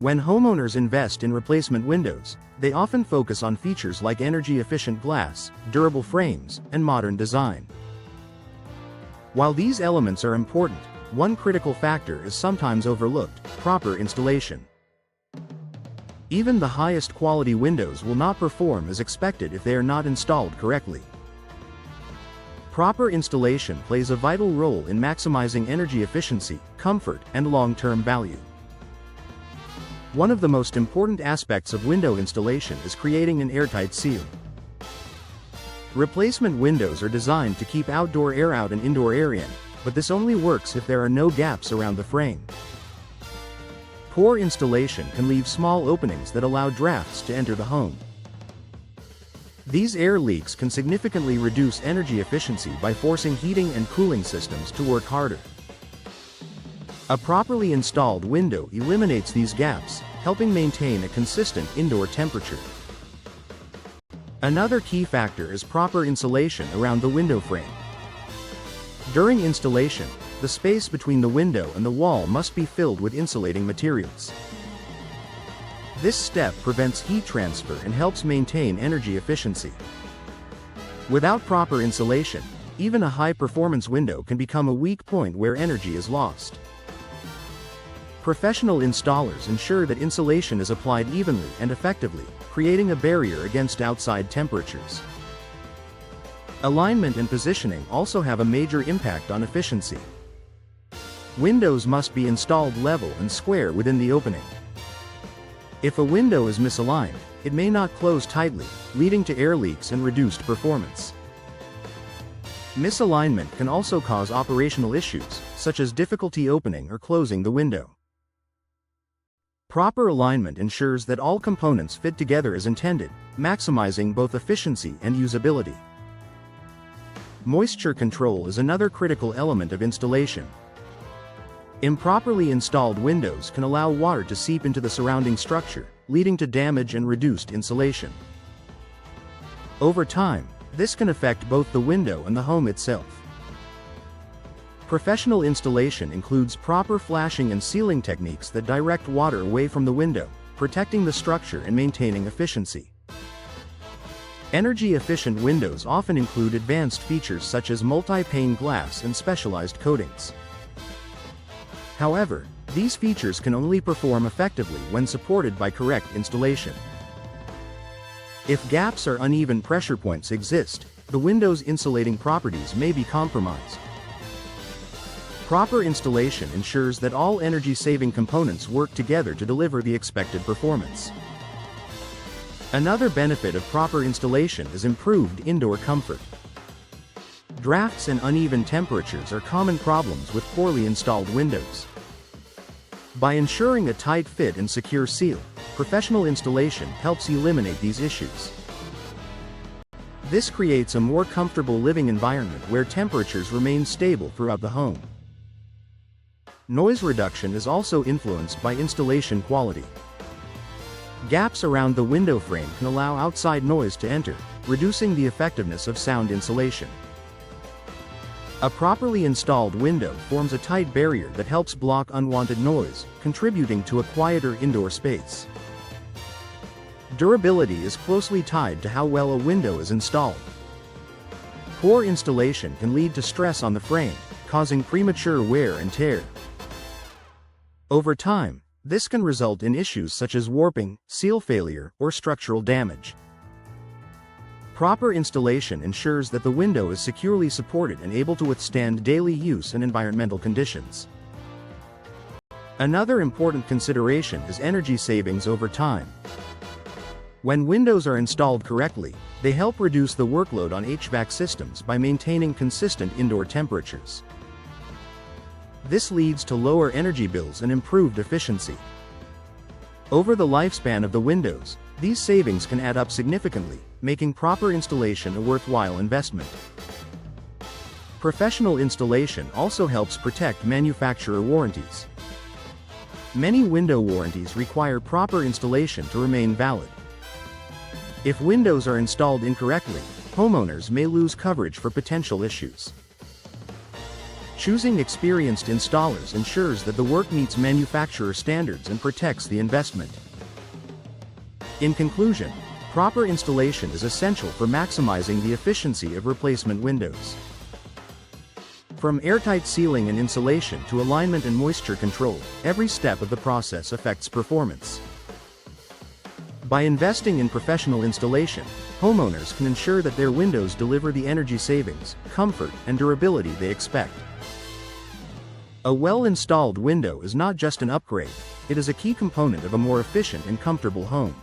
When homeowners invest in replacement windows, they often focus on features like energy-efficient glass, durable frames, and modern design. While these elements are important, one critical factor is sometimes overlooked: proper installation. Even the highest quality windows will not perform as expected if they are not installed correctly. Proper installation plays a vital role in maximizing energy efficiency, comfort, and long-term value. One of the most important aspects of window installation is creating an airtight seal. Replacement windows are designed to keep outdoor air out and indoor air in, but this only works if there are no gaps around the frame. Poor installation can leave small openings that allow drafts to enter the home. These air leaks can significantly reduce energy efficiency by forcing heating and cooling systems to work harder. A properly installed window eliminates these gaps, helping maintain a consistent indoor temperature. Another key factor is proper insulation around the window frame. During installation, the space between the window and the wall must be filled with insulating materials. This step prevents heat transfer and helps maintain energy efficiency. Without proper insulation, even a high-performance window can become a weak point where energy is lost. Professional installers ensure that insulation is applied evenly and effectively, creating a barrier against outside temperatures. Alignment and positioning also have a major impact on efficiency. Windows must be installed level and square within the opening. If a window is misaligned, it may not close tightly, leading to air leaks and reduced performance. Misalignment can also cause operational issues, such as difficulty opening or closing the window. Proper alignment ensures that all components fit together as intended, maximizing both efficiency and usability. Moisture control is another critical element of installation. Improperly installed windows can allow water to seep into the surrounding structure, leading to damage and reduced insulation. Over time, this can affect both the window and the home itself. Professional installation includes proper flashing and sealing techniques that direct water away from the window, protecting the structure and maintaining efficiency. Energy-efficient windows often include advanced features such as multi-pane glass and specialized coatings. However, these features can only perform effectively when supported by correct installation. If gaps or uneven pressure points exist, the window's insulating properties may be compromised. Proper installation ensures that all energy-saving components work together to deliver the expected performance. Another benefit of proper installation is improved indoor comfort. Drafts and uneven temperatures are common problems with poorly installed windows. By ensuring a tight fit and secure seal, professional installation helps eliminate these issues. This creates a more comfortable living environment where temperatures remain stable throughout the home. Noise reduction is also influenced by installation quality. Gaps around the window frame can allow outside noise to enter, reducing the effectiveness of sound insulation. A properly installed window forms a tight barrier that helps block unwanted noise, contributing to a quieter indoor space. Durability is closely tied to how well a window is installed. Poor installation can lead to stress on the frame, causing premature wear and tear. Over time, this can result in issues such as warping, seal failure, or structural damage. Proper installation ensures that the window is securely supported and able to withstand daily use and environmental conditions. Another important consideration is energy savings over time. When windows are installed correctly, they help reduce the workload on HVAC systems by maintaining consistent indoor temperatures. This leads to lower energy bills and improved efficiency. Over the lifespan of the windows, these savings can add up significantly, making proper installation a worthwhile investment. Professional installation also helps protect manufacturer warranties. Many window warranties require proper installation to remain valid. If windows are installed incorrectly, homeowners may lose coverage for potential issues. Choosing experienced installers ensures that the work meets manufacturer standards and protects the investment. In conclusion, proper installation is essential for maximizing the efficiency of replacement windows. From airtight sealing and insulation to alignment and moisture control, every step of the process affects performance. By investing in professional installation, homeowners can ensure that their windows deliver the energy savings, comfort, and durability they expect. A well-installed window is not just an upgrade, it is a key component of a more efficient and comfortable home.